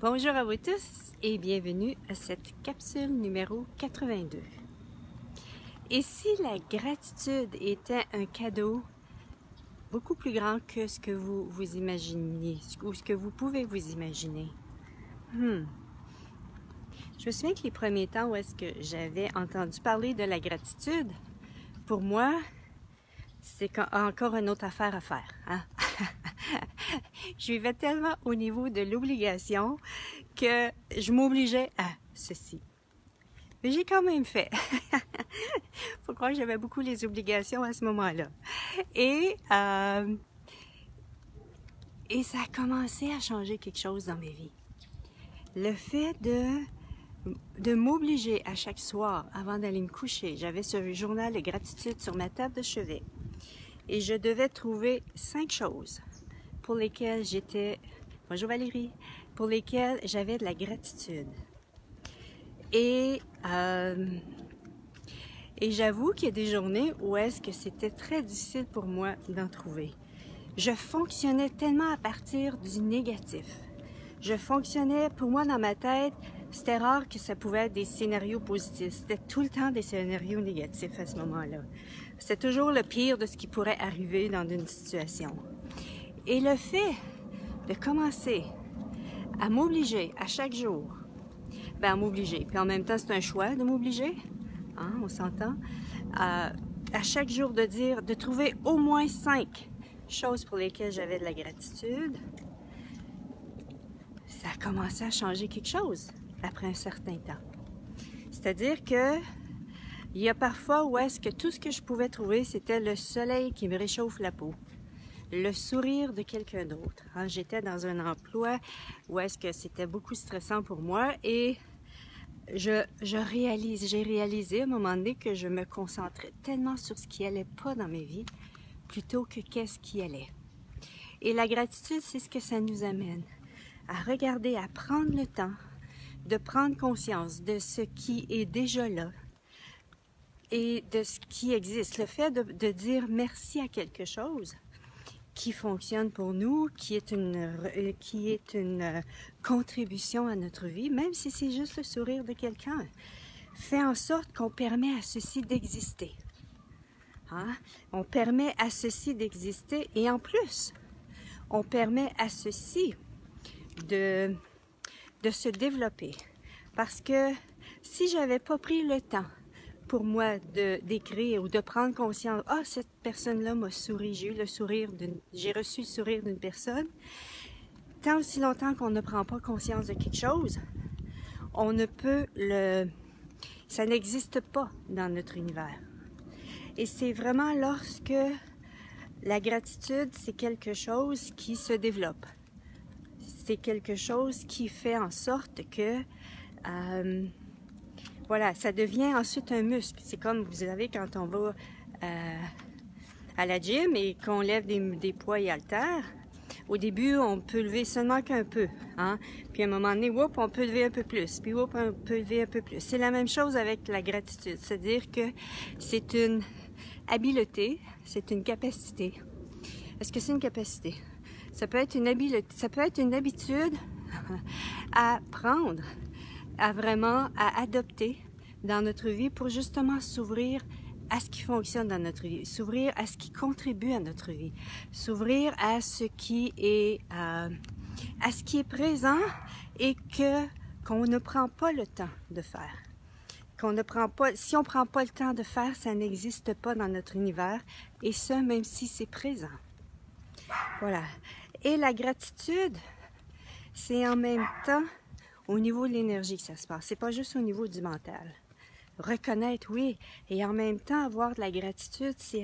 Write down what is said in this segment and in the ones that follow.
Bonjour à vous tous et bienvenue à cette capsule numéro 82. Et si la gratitude était un cadeau beaucoup plus grand que ce que vous vous imaginez ou ce que vous pouvez vous imaginer? Je me souviens que les premiers temps où est-ce que j'avais entendu parler de la gratitude, pour moi, c'est encore une autre affaire à faire. Hein? Je vivais tellement au niveau de l'obligation que je m'obligeais à ceci. Mais j'ai quand même fait. Faut croire que j'avais beaucoup les obligations à ce moment-là. Et ça a commencé à changer quelque chose dans ma vie. Le fait de m'obliger à chaque soir, avant d'aller me coucher, j'avais ce journal de gratitude sur ma table de chevet. Et je devais trouver 5 choses pour lesquelles bonjour Valérie, pour lesquelles j'avais de la gratitude. Et j'avoue qu'il y a des journées où est-ce que c'était très difficile pour moi d'en trouver. Je fonctionnais tellement à partir du négatif. Je fonctionnais, pour moi dans ma tête, c'était rare que ça pouvait être des scénarios positifs. C'était tout le temps des scénarios négatifs à ce moment-là. C'était toujours le pire de ce qui pourrait arriver dans une situation. Et le fait de commencer à m'obliger à chaque jour, à m'obliger, puis en même temps c'est un choix de m'obliger, hein, on s'entend, à chaque jour de trouver au moins 5 choses pour lesquelles j'avais de la gratitude, ça a commencé à changer quelque chose après un certain temps. C'est-à-dire que il y a parfois où est-ce que tout ce que je pouvais trouver, c'était le soleil qui me réchauffe la peau, le sourire de quelqu'un d'autre. Hein, j'étais dans un emploi où est-ce que c'était beaucoup stressant pour moi et j'ai réalisé à un moment donné que je me concentrais tellement sur ce qui allait pas dans ma vie plutôt que qu'est-ce qui allait. Et la gratitude, c'est ce que ça nous amène à regarder, à prendre le temps de prendre conscience de ce qui est déjà là et de ce qui existe. Le fait de dire merci à quelque chose qui fonctionne pour nous, qui est une contribution à notre vie, même si c'est juste le sourire de quelqu'un, fait en sorte qu'on permet à ceci d'exister. Hein? On permet à ceci d'exister et en plus, on permet à ceci de se développer. Parce que si j'avais pas pris le temps pour moi d'écrire ou de prendre conscience, cette personne-là m'a souri, j'ai reçu le sourire d'une personne, tant aussi longtemps qu'on ne prend pas conscience de quelque chose, ça n'existe pas dans notre univers. Et c'est vraiment lorsque la gratitude, c'est quelque chose qui se développe. C'est quelque chose qui fait en sorte que voilà, ça devient ensuite un muscle. C'est comme, vous savez, quand on va à la gym et qu'on lève des poids et haltères, au début, on peut lever seulement qu'un peu. Hein? Puis à un moment donné, on peut lever un peu plus. Puis on peut lever un peu plus. C'est la même chose avec la gratitude. C'est-à-dire que c'est une habileté, c'est une capacité. Est-ce que c'est une capacité? Ça peut être une habileté, ça peut être une habitude à prendre, à adopter dans notre vie pour justement s'ouvrir à ce qui fonctionne dans notre vie, s'ouvrir à ce qui contribue à notre vie, s'ouvrir à ce qui est présent et qu'on ne prend pas le temps de faire. Si on ne prend pas le temps de faire, ça n'existe pas dans notre univers et ça même si c'est présent. Voilà. Et la gratitude, c'est en même temps au niveau de l'énergie que ça se passe. C'est pas juste au niveau du mental. Reconnaître, oui, et en même temps avoir de la gratitude, c'est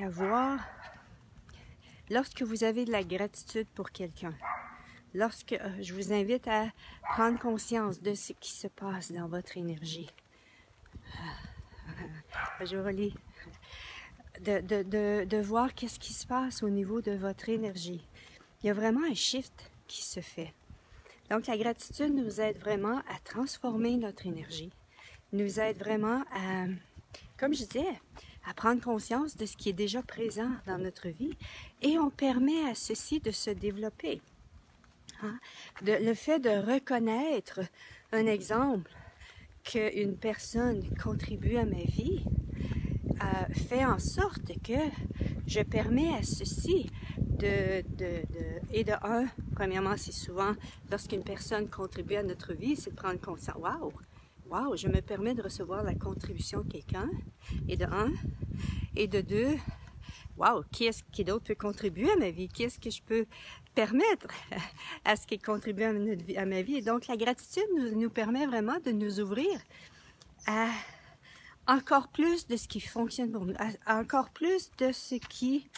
lorsque vous avez de la gratitude pour quelqu'un, lorsque je vous invite à prendre conscience de ce qui se passe dans votre énergie. Je relis. De voir qu'est-ce qui se passe au niveau de votre énergie. Il y a vraiment un shift qui se fait. Donc, la gratitude nous aide vraiment à transformer notre énergie, nous aide vraiment à, comme je disais, à prendre conscience de ce qui est déjà présent dans notre vie et on permet à ceci de se développer. Hein? Le fait de reconnaître un exemple qu'une personne contribue à ma vie fait en sorte que je permets à ceci premièrement, c'est souvent lorsqu'une personne contribue à notre vie, c'est de prendre conscience, wow, je me permets de recevoir la contribution de quelqu'un, et de deux, wow, qui d'autre peut contribuer à ma vie? Qui est-ce que je peux permettre à ce qu'il contribue à ma vie? Et donc, la gratitude nous permet vraiment de nous ouvrir à encore plus de ce qui fonctionne pour nous, à encore plus de ce qui...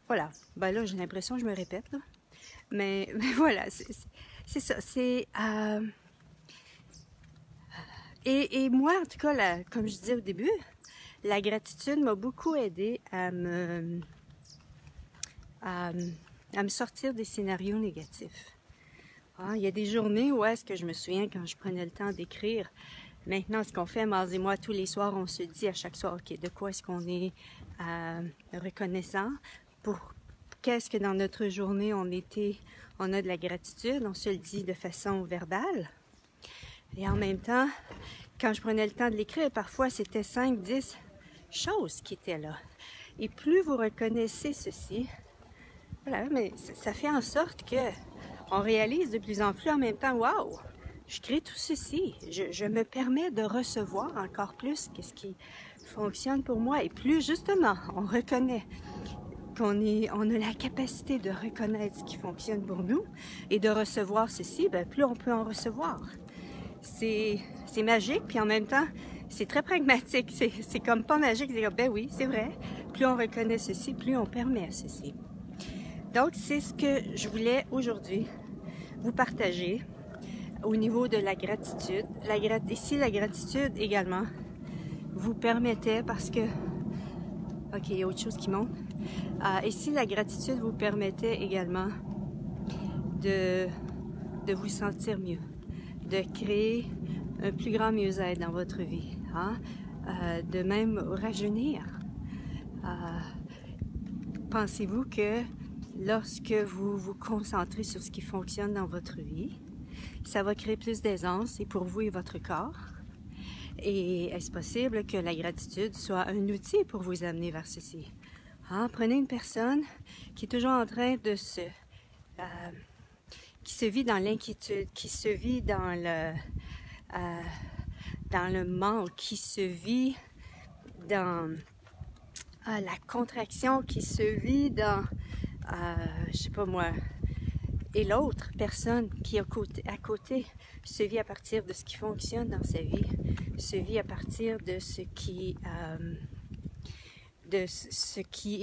Voilà, ben là, j'ai l'impression que je me répète, là. Mais voilà, c'est ça, Et moi, en tout cas, comme je disais au début, la gratitude m'a beaucoup aidé à me sortir des scénarios négatifs. Il y a des journées où est-ce que je me souviens quand je prenais le temps d'écrire. Maintenant, ce qu'on fait, Mars et moi, tous les soirs, on se dit à chaque soir, OK, de quoi est-ce qu'on est reconnaissant? Pour qu'est-ce que dans notre journée on a de la gratitude, on se le dit de façon verbale. Et en même temps, quand je prenais le temps de l'écrire, parfois c'était 5, 10 choses qui étaient là. Et plus vous reconnaissez ceci, voilà, mais ça fait en sorte que on réalise de plus en plus en même temps, wow, je crée tout ceci, je me permets de recevoir encore plus qu'est-ce qui fonctionne pour moi. Et plus justement, on reconnaît on a la capacité de reconnaître ce qui fonctionne pour nous et de recevoir ceci, ben plus on peut en recevoir. C'est magique, puis en même temps, c'est très pragmatique. C'est comme pas magique, c'est comme, ben oui, c'est vrai. Plus on reconnaît ceci, plus on permet ceci. Donc, c'est ce que je voulais aujourd'hui vous partager au niveau de la gratitude. Ici, la gratitude également vous permettait, parce que... OK, il y a autre chose qui monte. Ici, la gratitude vous permettait également de vous sentir mieux, de créer un plus grand mieux-être dans votre vie, hein? De même rajeunir. Pensez-vous que lorsque vous vous concentrez sur ce qui fonctionne dans votre vie, ça va créer plus d'aisance et pour vous et votre corps? Et est-ce possible que la gratitude soit un outil pour vous amener vers ceci? Prenez une personne qui est toujours en train de qui se vit dans l'inquiétude, qui se vit dans le manque, qui se vit dans la contraction, qui se vit dans, je sais pas moi, et l'autre personne qui est à côté se vit à partir de ce qui fonctionne dans sa vie, se vit à partir de ce qui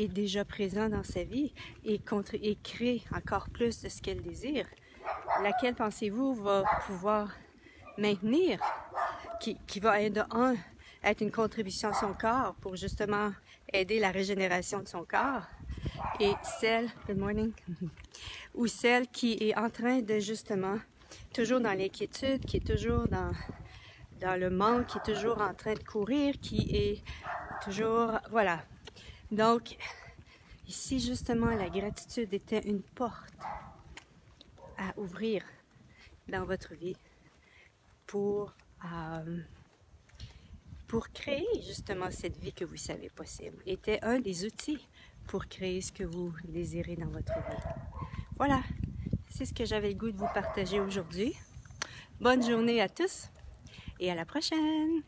est déjà présent dans sa vie et crée encore plus de ce qu'elle désire. Laquelle pensez-vous va pouvoir maintenir, qui va être une contribution à son corps pour justement aider la régénération de son corps, et celle, good morning, ou celle qui est en train de justement, toujours dans l'inquiétude, qui est toujours dans le manque, qui est toujours en train de courir, qui est toujours, voilà. Donc, ici justement, la gratitude était une porte à ouvrir dans votre vie pour créer justement cette vie que vous savez possible. Était un des outils pour créer ce que vous désirez dans votre vie. Voilà, c'est ce que j'avais le goût de vous partager aujourd'hui. Bonne journée à tous et à la prochaine!